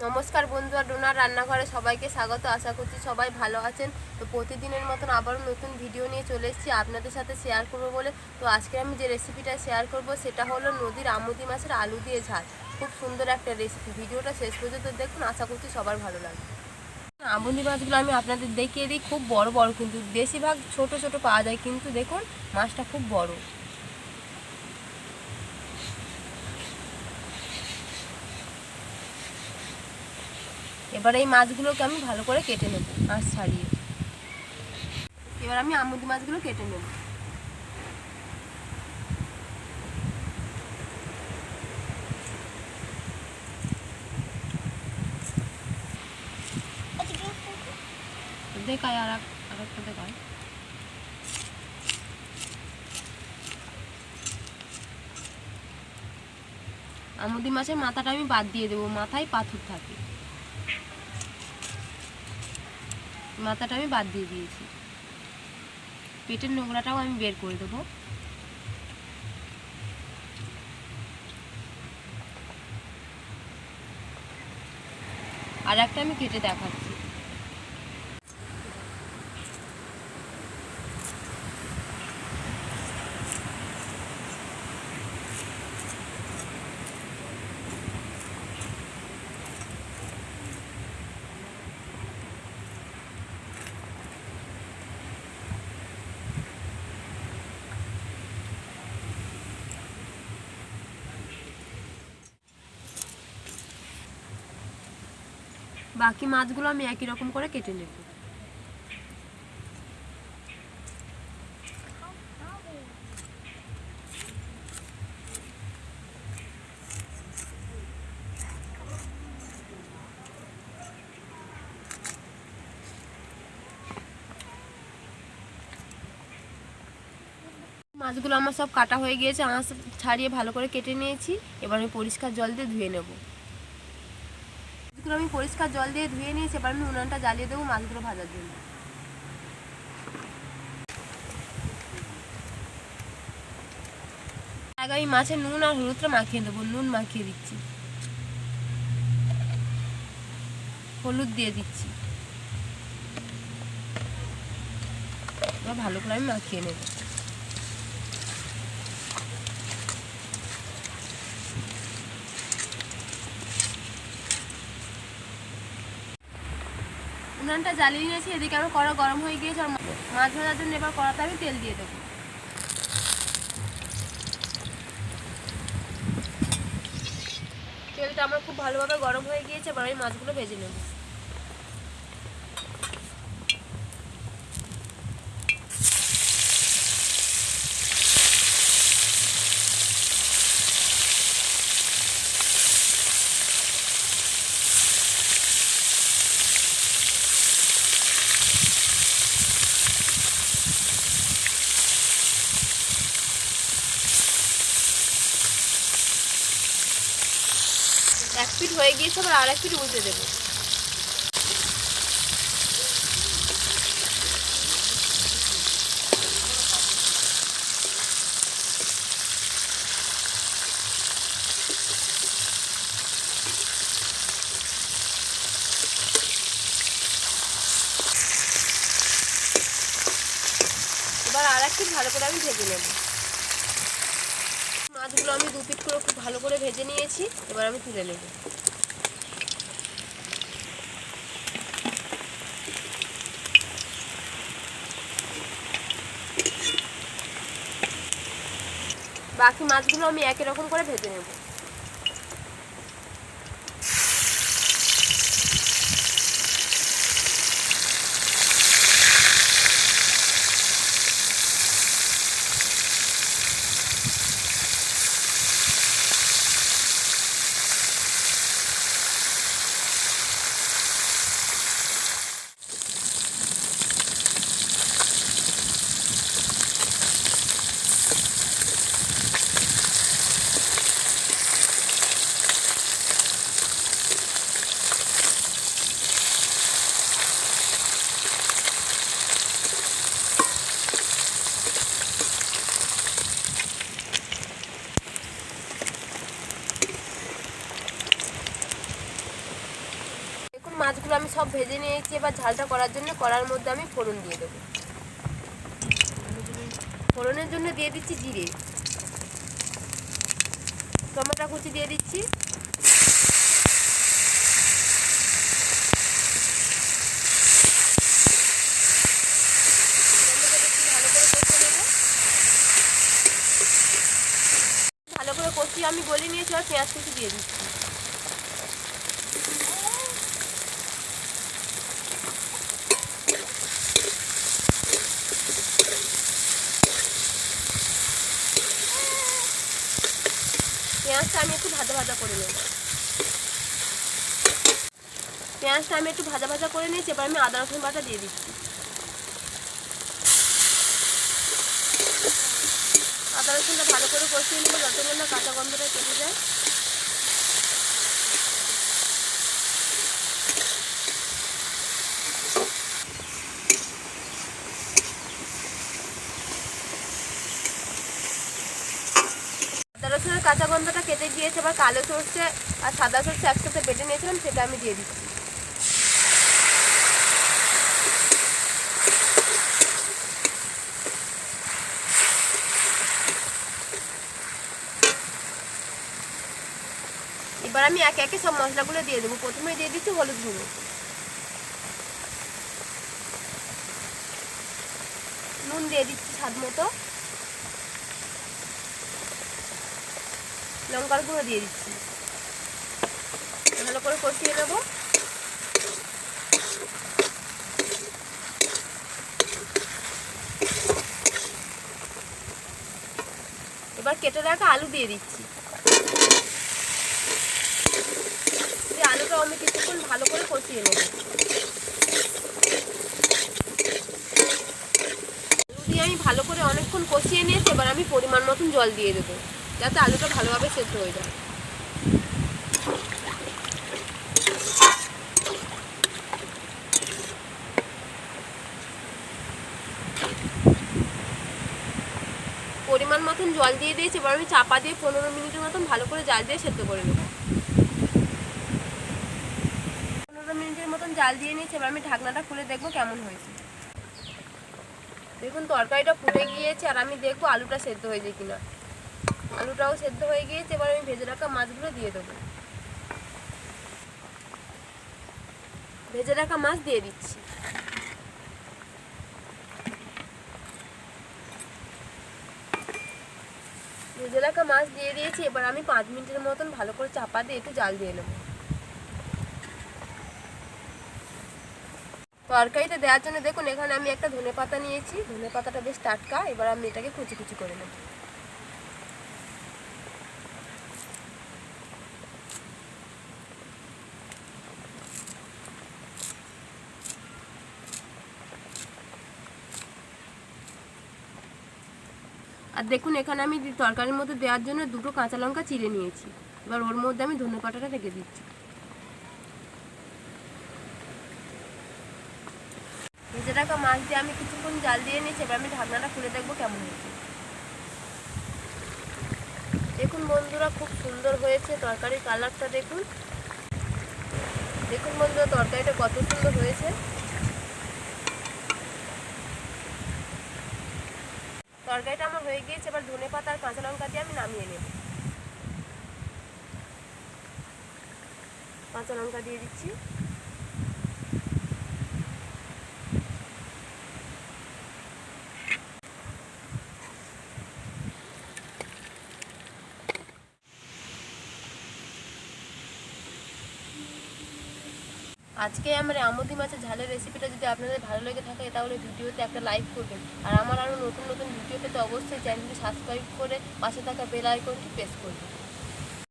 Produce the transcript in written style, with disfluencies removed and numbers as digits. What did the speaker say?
নমস্কার বন্ধুরা, ডোনার রান্নাঘরে সবাইকে স্বাগত। আশা করছি সবাই ভালো আছেন। তো প্রতিদিনের মতন আবারও নতুন ভিডিও নিয়ে চলে এসেছি আপনাদের সাথে শেয়ার করব বলে। তো আজকে আমি যে রেসিপিটা শেয়ার করব সেটা হলো নদীর আমুদি মাছের আলু দিয়ে ঝাল। খুব সুন্দর একটা রেসিপি, ভিডিওটা শেষ পর্যন্ত দেখুন, আশা করছি সবার ভালো লাগবে। আমুদি মাছগুলো আমি আপনাদের দেখিয়ে দিই, খুব বড় বড়, কিন্তু বেশিরভাগ ছোট ছোট পাওয়া যায়, কিন্তু দেখুন মাছটা খুব বড়। এবার এই মাছগুলোকে আমি ভালো করে কেটে নেব মাছ ছাড়িয়ে। এবার আমি আমুদি মাছগুলো কেটে নেব। দেখায় আরেকটা দেখায়। আমুদি মাছের মাথাটা আমি বাদ দিয়ে দেবো, মাথায় পাথর থাকে, মাথাটা আমি বাদ দিয়ে দিয়েছি। পেটের নোংরাটাও আমি বের করে দেবো। আর একটা আমি কেটে দেখাচ্ছি। বাকি মাছগুলো আমি একই রকম করে কেটে নেব। মাছগুলো আমার সব কাটা হয়ে গিয়েছে, আঁশ ছাড়িয়ে ভালো করে কেটে নিয়েছি। এবার আমি পরিষ্কার জল দিয়ে ধুয়ে নেব। মাছগুলো আমি পরিষ্কার জল দিয়ে ধুয়ে নিয়েছি। এবার আমি উনুনটা জ্বালিয়ে দেবো মাছগুলো ভাজার জন্য। আগে আমি মাছের নুন আর হলুদটা মাখিয়ে দেবো। নুন মাখিয়ে দিচ্ছি, হলুদ দিয়ে দিচ্ছি। এবার ভালো করে আমি মাখিয়ে নেব। উনানটা জ্বালিয়ে নিয়েছি, এদিকে আমার কড়া গরম হয়ে গিয়েছে। আর মাছ ভাজার জন্য এবার কড়াতে আমি তেল দিয়ে দেবো। তেলটা আমার খুব ভালোভাবে গরম হয়ে গিয়েছে। এবার আমি মাছগুলো ভেজে নেব। এক পিঠ হয়ে গিয়েছে, আবার আর এক পিঠ উল্টে দেবো। এবার আর এক পিঠ ভালো করে আমি ভেজে নেব। মাছগুলো আমি দু পিঠ করে খুব ভালো করে ভেজে নিয়েছি। এবার আমি তুলে নেব। বাকি মাছগুলো আমি একই রকম করে ভেজে নেব। মাছগুলো আমি সব ভেজে নিয়েছি। এবার ঝালটা করার জন্য কড়ার মধ্যে আমি ফোড়ন দিয়ে দেবো। ফোড়নের জন্য দিয়ে দিচ্ছি জিরে, টমেটো কুচি দিয়ে দিচ্ছি, ভালো করে কষিয়ে আমি গলিয়ে নিয়েছি। আর পেঁয়াজ কুচি দিয়ে দিচ্ছি। পেঁয়াজটা আমি একটু ভাজা ভাজা করে নেব। পেঁয়াজটা আমি একটু ভাজা ভাজা করে নিয়েছি। এবার আমি আদা রসুন বাটা দিয়ে দিচ্ছি। আদা রসুনটা ভালো করে কষিয়ে নেব যতক্ষণ না কাঁচা গন্ধটা কেটে যায়। আদা রসুনের কাঁচা গন্ধটা কেটে গিয়েছে। এবার কালো সরষে আর সাদা সরষে একসাথে বেটে নিয়েছিলাম, সেটা আমি দিয়ে দিচ্ছি। এবার আমি একে একে সব মশলাগুলো দিয়ে দেবো। প্রথমে দিয়ে দিচ্ছি হলুদ গুঁড়ো, নুন দিয়ে দিচ্ছি স্বাদ মতো, লঙ্কার গুঁড়ো দিয়ে দিচ্ছি। ভালো করে কষিয়ে নেব। এবার কেটে রাখা আলু দিয়ে দিচ্ছি। আলুটা আমি কিছুক্ষণ ভালো করে কষিয়ে নেব। আলু দিয়ে আমি ভালো করে অনেকক্ষণ কষিয়ে নিয়েছি। এবার আমি পরিমাণ মতন জল দিয়ে দেবো, যাতে আলুটা ভালোভাবে সেদ্ধ হয়ে যায়। পরিমাণ মতন জল দিয়ে দিয়েছি। এবার আমি চাপা দিয়ে 15 মিনিটের মতন ভালো করে জাল দিয়ে সেদ্ধ করে নেব। 15 মিনিটের মতন জাল দিয়ে নিয়েছি। এবার আমি ঢাকনাটা খুলে দেখবো কেমন হয়েছে। দেখুন তরকারিটা ফুটে গিয়েছে। আর আমি দেখবো আলুটা সেদ্ধ হয়েছে কিনা। আলুটাও সেদ্ধ হয়ে গিয়েছে। এবার আমি ভেজে রাখা মাছগুলো দিয়ে দেবো। ভেজে রাখা মাছ দিয়ে দিচ্ছি। ভেজে রাখা মাছ দিয়ে দিয়েছি। এবার আমি 5 মিনিটের মতন ভালো করে চাপা দিয়ে একটু জাল দিয়ে নেব। তরকারিটা দেওয়ার জন্য দেখুন এখানে আমি একটা ধনেপাতা নিয়েছি। ধনেপাতাটা বেশ টাটকা। এবার আমি এটাকে কুচি কুচি করে নেব। আর দেখুন এখানে আমি তরকারির মধ্যে দেওয়ার জন্য 2টো কাঁচা লঙ্কা চিড়ে নিয়েছি। এবার ওর মধ্যে আমি ধনেপাতাটা রেখে দিচ্ছি। ভেজে রাখা মাছ দিয়ে আমি কিছুক্ষণ জাল দিয়ে নিয়েছি। এবার আমি ঢাকনাটা খুলে দেখবো কেমন হয়েছে। দেখুন বন্ধুরা খুব সুন্দর হয়েছে তরকারির কালারটা। দেখুন দেখুন বন্ধুরা তরকারিটা কত সুন্দর হয়েছে। তরকারিটা আমার হয়ে গিয়েছে। এবার ধনেপাতা আর কাঁচা লঙ্কা দিয়ে আমি নামিয়ে নেব। কাঁচা লঙ্কা দিয়ে দিচ্ছি। আজকে আমার আমুদি মাছের ঝালের রেসিপিটা যদি আপনাদের ভালো লেগে থাকে তাহলে ভিডিওতে একটা লাইক করবেন। আর আমার আরও নতুন নতুন ভিডিও পেতে অবশ্যই চ্যানেলটি সাবস্ক্রাইব করে পাশে থাকা বেল আইকনটি প্রেস করবেন।